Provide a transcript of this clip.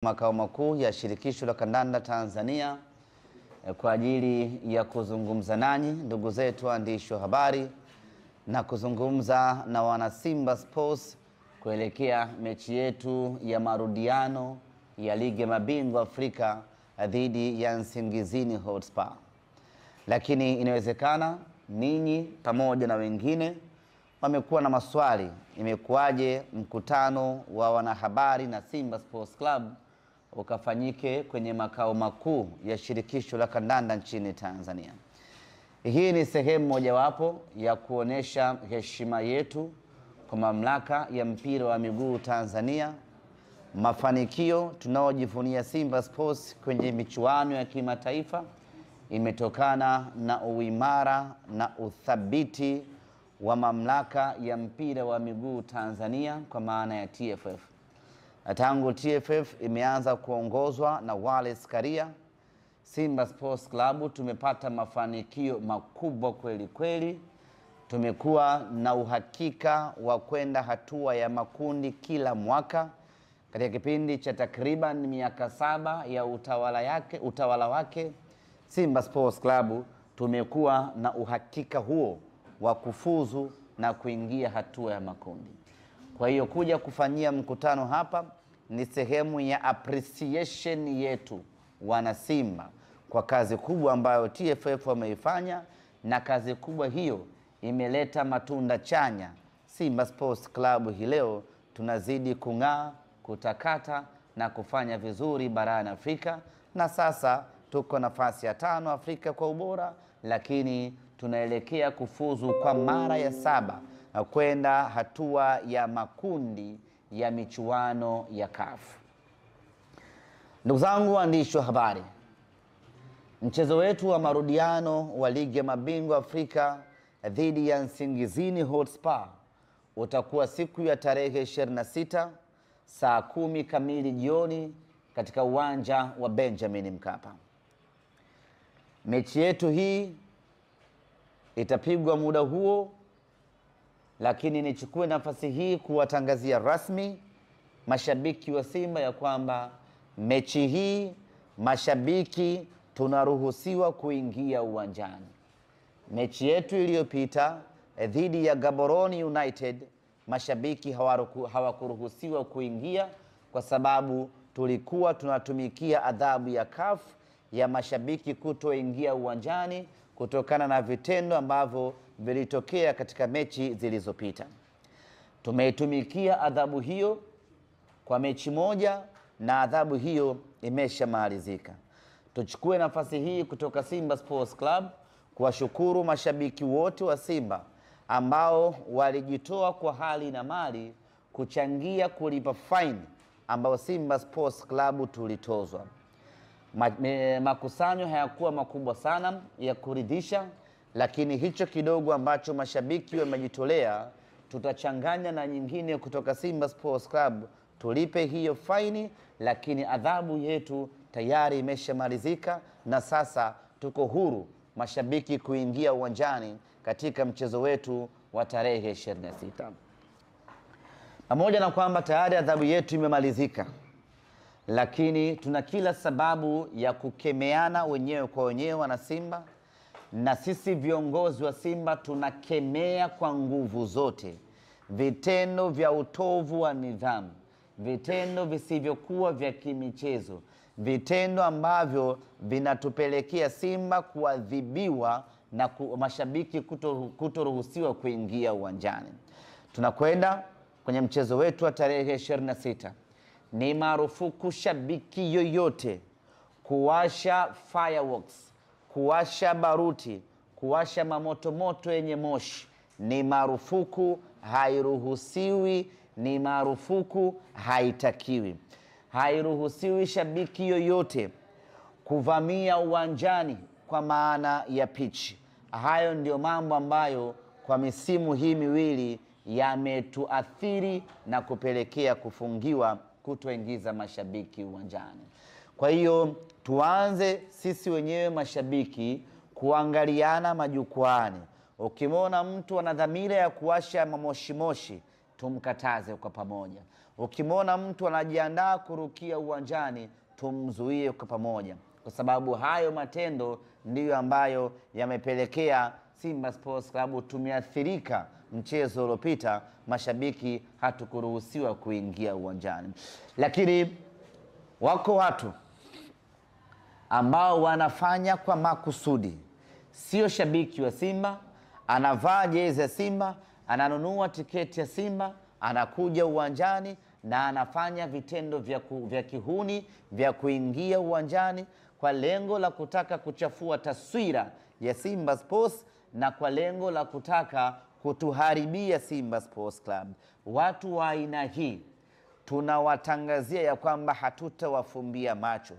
Makao makuu ya Shirikisho la Kandanda Tanzania kwa ajili ya kuzungumza nanyi ndugu zetu waandishi wa habari na kuzungumza na wana Simba Sports kuelekea mechi yetu ya marudiano ya Ligi ya Mabingwa Afrika dhidi ya Nsingizini Hotspur. Lakini inawezekana ninyi pamoja na wengine wamekuwa na maswali, imekuwaje mkutano wa wanahabari na Simba Sports Club ukafanyike kwenye makao makuu ya Shirikisho la Kandanda nchini Tanzania. Hii ni sehemu mojawapo ya kuonesha heshima yetu kwa mamlaka ya mpira wa miguu Tanzania. Mafanikio tunaojivunia Simba Sports kwenye michuano ya kimataifa imetokana na uimara na uthabiti wa mamlaka ya mpira wa miguu Tanzania kwa maana ya TFF. Tangu TFF imeanza kuongozwa na Wallace Karia, Simba Sports Club tumepata mafanikio makubwa kweli kweli. Tumekuwa na uhakika wa kwenda hatua ya makundi kila mwaka. Katika kipindi cha takriban miaka 7 ya utawala wake, Simba Sports Club tumekuwa na uhakika huo wa kufuzu na kuingia hatua ya makundi. Kwa hiyo kuja kufanyia mkutano hapa ni sehemu ya appreciation yetu wana Simba kwa kazi kubwa ambayo TFF wameifanya, na kazi kubwa hiyo imeleta matunda chanya. Simba Sports Club hii leo tunazidi kung'aa, kutakata na kufanya vizuri barani Afrika, na sasa tuko nafasi ya 5 Afrika kwa ubora, lakini tunaelekea kufuzu kwa mara ya 7 na kwenda hatua ya makundi ya michuano ya CAF. Ndugu zangu waandishi wa habari, mchezo wetu wa marudiano wa Ligi ya Mabingwa Afrika dhidi ya Nsingizini Hotspur utakuwa siku ya tarehe 26 saa 10 kamili jioni katika uwanja wa Benjamin Mkapa. Mechi yetu hii itapigwa muda huo, lakini nichukue nafasi hii kuwatangazia rasmi mashabiki wa Simba ya kwamba mechi hii mashabiki tunaruhusiwa kuingia uwanjani. Mechi yetu iliyopita dhidi ya Gaborone United mashabiki hawakuruhusiwa kuingia kwa sababu tulikuwa tunatumikia adhabu ya CAF ya mashabiki kutoingia uwanjani kutokana na vitendo ambavyo vilitokea katika mechi zilizopita. Tumeitumikia adhabu hiyo kwa mechi moja na adhabu hiyo imeshamalizika. Tuchukue nafasi hii kutoka Simba Sports Club kuwashukuru mashabiki wote wa Simba ambao walijitoa kwa hali na mali kuchangia kulipa fine ambao Simba Sports Club tulitozwa. Makusanyo hayakuwa makubwa sana ya kuridhisha, lakini hicho kidogo ambacho mashabiki wamejitolea tutachanganya na nyingine kutoka Simba Sports Club tulipe hiyo faini, lakini adhabu yetu tayari imeshamalizika na sasa tuko huru mashabiki kuingia uwanjani katika mchezo wetu wa tarehe 26. Pamoja na kwamba tayari adhabu yetu imemalizika, lakini tuna kila sababu ya kukemeana wenyewe kwa wenyewe wana Simba, na sisi viongozi wa Simba tunakemea kwa nguvu zote vitendo vya utovu wa nidhamu, vitendo visivyokuwa vya kimichezo, vitendo ambavyo vinatupelekea Simba kuadhibiwa na mashabiki kutoruhusiwa kuingia uwanjani. Tunakwenda kwenye mchezo wetu wa tarehe 26. Ni marufuku shabiki yoyote kuwasha fireworks, kuwasha baruti, kuwasha mamoto yenye moshi. Ni marufuku, hairuhusiwi, ni marufuku, haitakiwi. Hairuhusiwi shabiki yoyote kuvamia uwanjani kwa maana ya pitch. Hayo ndio mambo ambayo kwa misimu hii miwili yametuathiri na kupelekea kufungiwa kutoingiza mashabiki uwanjani. Kwa hiyo tuanze sisi wenyewe mashabiki kuangaliana majukwaani. Ukimwona mtu ana dhamira ya kuwasha mamoshi, tumkataze kwa pamoja. Ukimwona mtu anajiandaa kurukia uwanjani, tumzuie kwa pamoja, kwa sababu hayo matendo ndiyo ambayo yamepelekea Simba Sports Club tumeathirika. Mchezo uliopita mashabiki hatukuruhusiwa kuingia uwanjani, lakini wako watu ambao wanafanya kwa makusudi. Sio shabiki wa Simba, anavaa jezi ya Simba, ananunua tiketi ya Simba, anakuja uwanjani na anafanya vitendo vya kihuni vya kuingia uwanjani kwa lengo la kutaka kuchafua taswira ya Simba Sports na kwa lengo la kutaka kutuharibia Simba Sports Club. Watu wa aina hii tunawatangazia ya kwamba hatutawafumbia macho.